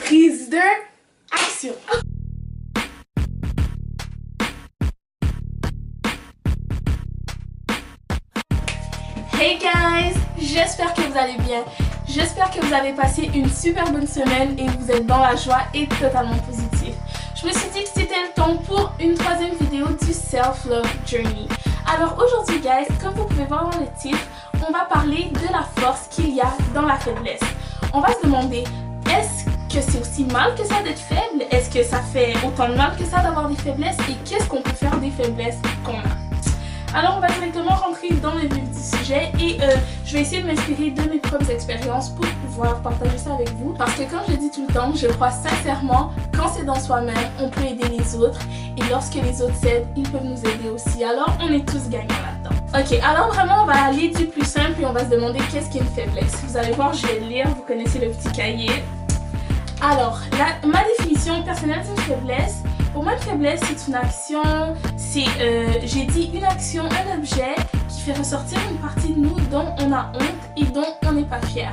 Prise de action. Hey guys, j'espère que vous allez bien. J'espère que vous avez passé une super bonne semaine et vous êtes dans la joie et totalement positif. Je me suis dit que c'était le temps pour une troisième vidéo du Self-Love Journey. Alors aujourd'hui guys, comme vous pouvez voir dans le titre, on va parler de la force qu'il y a dans la faiblesse. On va se demander, est-ce que c'est aussi mal que ça d'être faible? Est-ce que ça fait autant de mal que ça d'avoir des faiblesses? Et qu'est-ce qu'on peut faire des faiblesses qu'on a? Alors on va directement rentrer dans le vif du sujet et je vais essayer de m'inspirer de mes propres expériences pour pouvoir partager ça avec vous. Parce que comme je dis tout le temps, je crois sincèrement, quand c'est dans soi-même, on peut aider les autres. Et lorsque les autres s'aident, ils peuvent nous aider aussi. Alors on est tous gagnants là-dedans. Ok, alors vraiment on va aller du plus simple et on va se demander qu'est-ce qu'est une faiblesse. Vous allez voir, je vais lire, vous connaissez le petit cahier. Alors, ma définition personnelle d'une faiblesse. Pour moi, une faiblesse, c'est une action, j'ai dit une action, un objet qui fait ressortir une partie de nous dont on a honte et dont on n'est pas fier.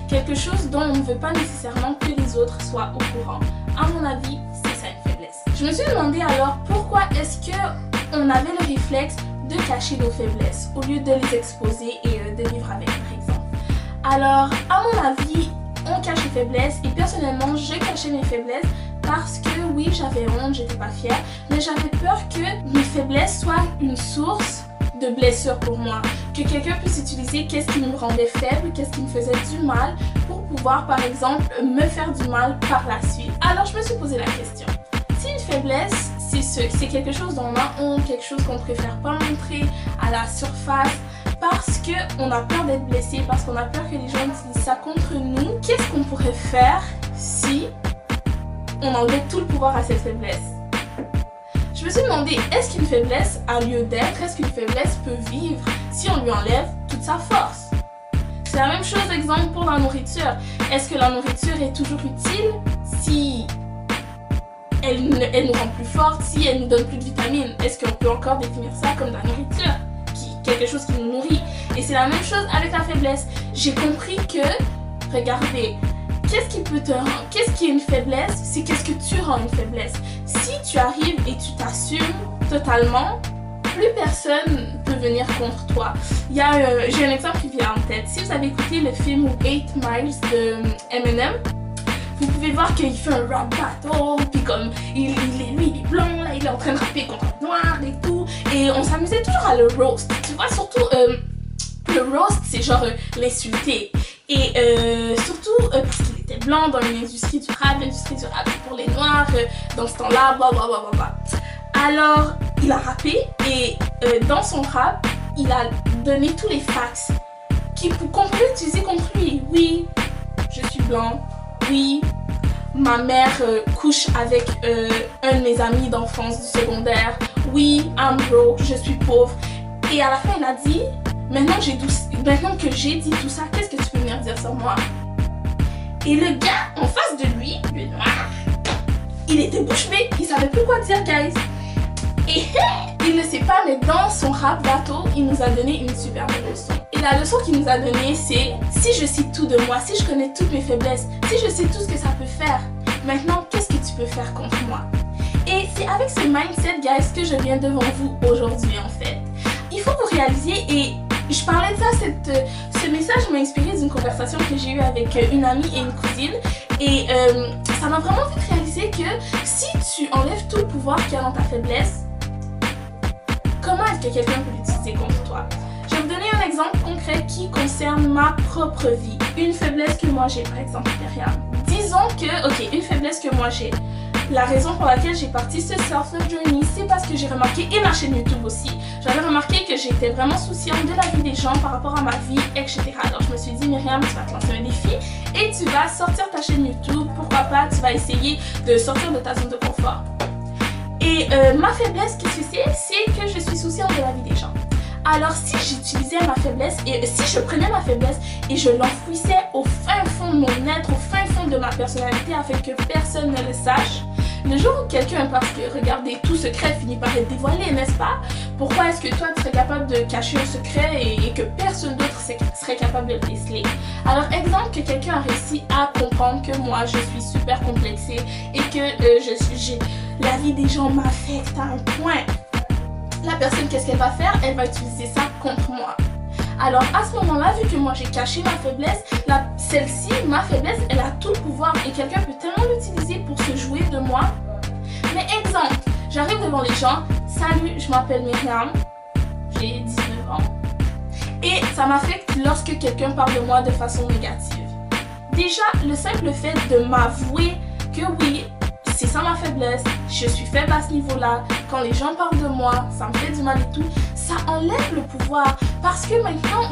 Quelque chose dont on ne veut pas nécessairement que les autres soient au courant. À mon avis, c'est ça une faiblesse. Je me suis demandé alors pourquoi est-ce qu'on avait le réflexe de cacher nos faiblesses au lieu de les exposer et de vivre avec, par exemple. Alors, à mon avis, on cache les faiblesses et personnellement, je cachais mes faiblesses parce que oui, j'avais honte, j'étais pas fière, mais j'avais peur que mes faiblesses soient une source de blessures pour moi. Que quelqu'un puisse utiliser qu'est-ce qui me rendait faible, qu'est-ce qui me faisait du mal pour pouvoir, par exemple, me faire du mal par la suite. Alors, je me suis posé la question. Si une faiblesse, c'est quelque chose dont on a honte, quelque chose qu'on préfère pas montrer à la surface, parce qu'on a peur d'être blessé, parce qu'on a peur que les gens utilisent ça contre nous, qu'est-ce qu'on pourrait faire si on enlève tout le pouvoir à cette faiblesse? Je me suis demandé, est-ce qu'une faiblesse a lieu d'être? Est-ce qu'une faiblesse peut vivre si on lui enlève toute sa force? C'est la même chose, exemple, pour la nourriture. Est-ce que la nourriture est toujours utile si elle nous rend plus forte, si elle nous donne plus de vitamines? Est-ce qu'on peut encore définir ça comme de la nourriture? Quelque chose qui nous nourrit. Et c'est la même chose avec la faiblesse. J'ai compris que, regardez, qu'est-ce qui est une faiblesse? C'est qu'est-ce que tu rends une faiblesse. Si tu arrives et tu t'assumes totalement, plus personne peut venir contre toi. J'ai un exemple qui vient en tête. Si vous avez écouté le film 8 Miles de Eminem, vous pouvez voir qu'il fait un rap battle, puis comme lui il est blanc, là il est en train de rapper contre un noir et tout, et on s'amusait toujours à le roast. Tu vois, surtout le roast c'est genre l'insulter, et surtout parce qu'il était blanc dans une industrie du rap pour les noirs, dans ce temps-là, blablabla. Alors il a rappé et dans son rap il a donné tous les facts qu'on peut utiliser contre lui. Oui, je suis blanc. Oui, ma mère couche avec un de mes amis d'enfance du secondaire. Oui, I'm broke, je suis pauvre. Et à la fin, il a dit, maintenant que j'ai dit tout ça, qu'est-ce que tu peux venir dire sur moi? Et le gars en face de lui, le noir, il était bouche bée, il savait plus quoi dire, guys. Et il ne sait pas, mais dans son rap bateau, il nous a donné une super belle leçon. Et la leçon qu'il nous a donnée, c'est si je sais tout de moi, si je connais toutes mes faiblesses, si je sais tout ce que ça peut faire, maintenant, qu'est-ce que tu peux faire contre moi? Et c'est avec ce mindset, guys, que je viens devant vous aujourd'hui, en fait. Il faut que vous réalisiez, et je parlais de ça, ce message m'a inspiré d'une conversation que j'ai eue avec une amie et une cousine. Et ça m'a vraiment fait réaliser que si tu enlèves tout le pouvoir qu'il y a dans ta faiblesse, comment est-ce que quelqu'un peut l'utiliser contre toi? Je vais vous donner un exemple concret qui concerne ma propre vie. Une faiblesse que moi j'ai, par exemple, Myriam. Disons que, ok, une faiblesse que moi j'ai. La raison pour laquelle j'ai parti ce Self-Love Journey, c'est parce que j'ai remarqué, et ma chaîne YouTube aussi, j'avais remarqué que j'étais vraiment souciante de la vie des gens par rapport à ma vie, etc. Alors je me suis dit, Myriam, tu vas te lancer un défi et tu vas sortir ta chaîne YouTube. Pourquoi pas, tu vas essayer de sortir de ta zone de confort. Et ma faiblesse, qu'est-ce que c'est que je suis souciante de la vie des gens. Alors si j'utilisais ma faiblesse et si je prenais ma faiblesse et je l'enfouissais au fin fond de mon être, au fin fond de ma personnalité afin que personne ne le sache, Le jour où quelqu'un, parce que regardez, tout secret finit par être dévoilé, n'est-ce pas? Pourquoi est-ce que toi tu serais capable de cacher un secret et que personne d'autre serait capable de le déceler? Alors exemple que quelqu'un a réussi à comprendre que moi je suis super complexée et que la vie des gens m'affecte à un point. La personne, qu'est-ce qu'elle va faire? Elle va utiliser ça contre moi. Alors à ce moment-là, vu que moi j'ai caché ma faiblesse, celle-ci, ma faiblesse, elle a tout le pouvoir et quelqu'un peut tellement l'utiliser pour se jouer de moi. Mais exemple, j'arrive devant les gens, salut, je m'appelle Myriam, j'ai 19 ans. Et ça m'affecte lorsque quelqu'un parle de moi de façon négative. Déjà, le simple fait de m'avouer que oui, c'est ça ma faiblesse, je suis faible à ce niveau-là, quand les gens parlent de moi, ça me fait du mal et tout, ça enlève le pouvoir parce que maintenant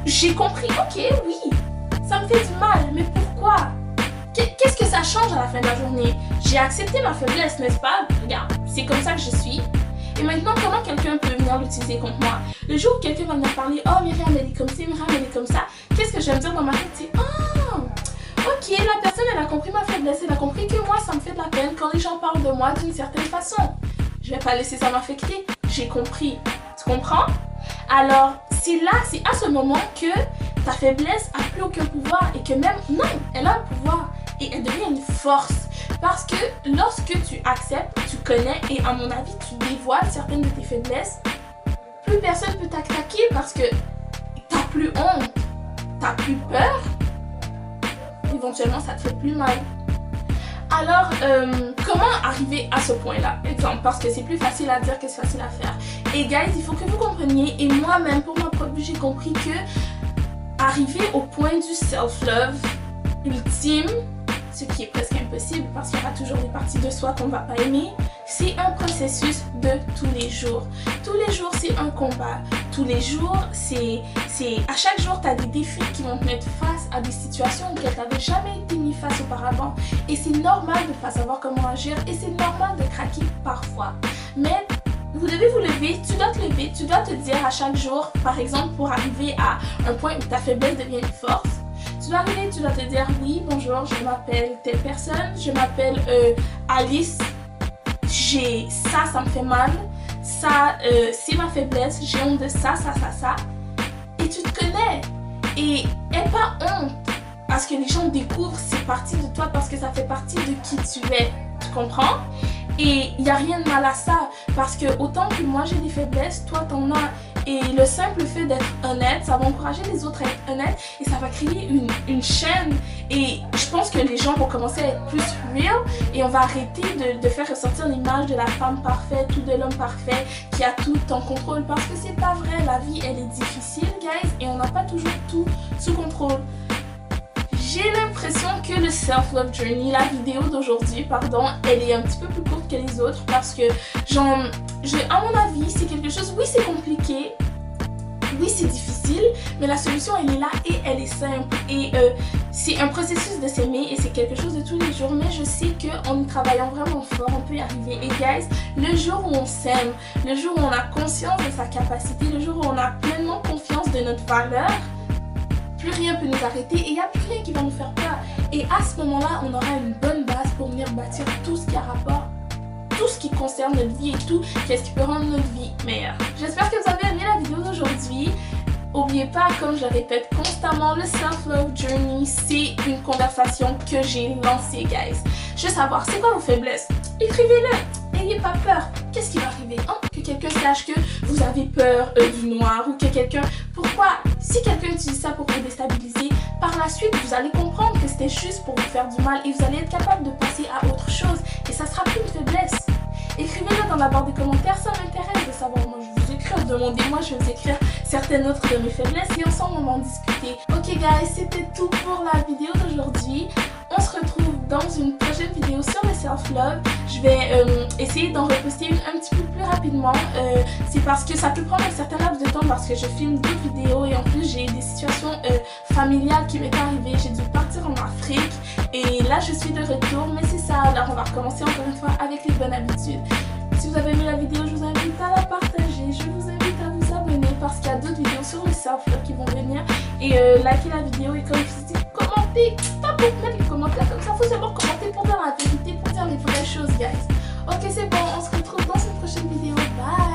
j'ai compris, ok, oui, ça me fait du mal, mais pourquoi? Qu'est-ce que ça change à la fin de la journée? J'ai accepté ma faiblesse, n'est-ce pas? Regarde, c'est comme ça que je suis. Et maintenant, comment quelqu'un peut venir l'utiliser contre moi? Le jour où quelqu'un va venir parler, oh Myriam elle est comme ça, Myriam elle est comme ça, qu'est-ce que je vais me dire dans ma tête? C'est, oh, ok, la personne elle a compris ma faiblesse, elle a compris que moi ça me fait de la peine quand les gens parlent de moi d'une certaine façon. Je vais pas laisser ça m'affecter, j'ai compris. Tu comprends? Alors, c'est à ce moment que ta faiblesse a plus aucun pouvoir et que même, non, elle a un pouvoir et elle devient une force. Parce que lorsque tu acceptes, tu connais et à mon avis, tu dévoiles certaines de tes faiblesses, plus personne peut t'attaquer parce que t'as plus honte, t'as plus peur, éventuellement ça te fait plus mal. Alors, comment arriver à ce point-là? Exemple, parce que c'est plus facile à dire que c'est facile à faire. Et guys, il faut que vous compreniez, et moi-même, pour ma propre vie, j'ai compris que arriver au point du self-love ultime, ce qui est presque impossible parce qu'il y aura toujours des parties de soi qu'on ne va pas aimer, c'est un processus de tous les jours. Tous les jours, c'est un combat. Tous les jours, à chaque jour, tu as des défis qui vont te mettre face à des situations auxquelles tu n'avais jamais été mis face auparavant. Et c'est normal de ne pas savoir comment agir et c'est normal de craquer parfois. Mais vous devez vous lever, tu dois te lever, tu dois te dire à chaque jour, par exemple, pour arriver à un point où ta faiblesse devient une force, tu dois arriver, tu dois te dire, oui, bonjour, je m'appelle telle personne, je m'appelle Alice, j'ai ça me fait mal, ça, c'est ma faiblesse, j'ai honte de ça. Et tu te connais. Et n'aie pas honte à ce que les gens découvrent ces parties de toi parce que ça fait partie de qui tu es. Tu comprends? Et il n'y a rien de mal à ça parce que autant que moi j'ai des faiblesses, toi t'en as. Et le simple fait d'être honnête, ça va encourager les autres à être honnêtes et ça va créer une chaîne. Et je pense que les gens vont commencer à être plus real et on va arrêter de faire ressortir l'image de la femme parfaite ou de l'homme parfait qui a tout en contrôle parce que c'est pas vrai. La vie elle est difficile, guys, et on n'a pas toujours tout sous contrôle. J'ai l'impression que le self-love journey, la vidéo d'aujourd'hui, pardon, elle est un petit peu plus courte que les autres parce que, à mon avis, c'est quelque chose, oui c'est compliqué, oui c'est difficile, mais la solution elle est là et elle est simple. Et c'est un processus de s'aimer et c'est quelque chose de tous les jours, mais je sais qu'en y travaillant vraiment fort, on peut y arriver. Et guys, le jour où on s'aime, le jour où on a conscience de sa capacité, le jour où on a pleinement confiance de notre valeur, plus rien peut nous arrêter et il n'y a plus rien qui va nous faire peur. Et à ce moment-là, on aura une bonne base pour venir bâtir tout ce qui a rapport, tout ce qui concerne notre vie et tout ce qui peut rendre notre vie meilleure. J'espère que vous avez aimé la vidéo d'aujourd'hui. N'oubliez pas, comme je le répète constamment, le self-love journey, c'est une conversation que j'ai lancée, guys. Je veux savoir, c'est quoi vos faiblesses? Écrivez-le. N'ayez pas peur. Qu'est-ce qui va arriver? Que quelqu'un sache que vous avez peur du noir ou que quelqu'un... Pourquoi? Si quelqu'un utilise ça pour vous déstabiliser, par la suite, vous allez comprendre que c'était juste pour vous faire du mal et vous allez être capable de passer à autre chose et ça sera plus une faiblesse. Écrivez-le dans la barre des commentaires, ça m'intéresse de savoir. Moi, je vous écrire, demandez-moi, je vais vous écrire certaines autres de mes faiblesses et ensemble, on va en discuter. Ok, guys, c'était tout pour la vidéo d'aujourd'hui. On se retrouve dans une prochaine vidéo sur le self-love. Je vais essayer d'en reposter une un petit peu plus rapidement. C'est parce que ça peut prendre un certain laps de temps parce que je filme d'autres vidéos et en plus j'ai des situations familiales qui m'est arrivées. J'ai dû partir en Afrique et là je suis de retour, mais c'est ça. Alors on va recommencer encore une fois avec les bonnes habitudes. Si vous avez aimé la vidéo, je vous invite à la partager. Je vous invite à vous abonner parce qu'il y a d'autres vidéos sur le self-love qui vont venir. Et likez la vidéo et comme je vous dis, commenter. commenter, pas pour mettre les commentaires comme ça, faut seulement commenter pour dire la vérité, pour dire les vraies choses, guys. Ok, c'est bon, on se retrouve dans une prochaine vidéo. Bye!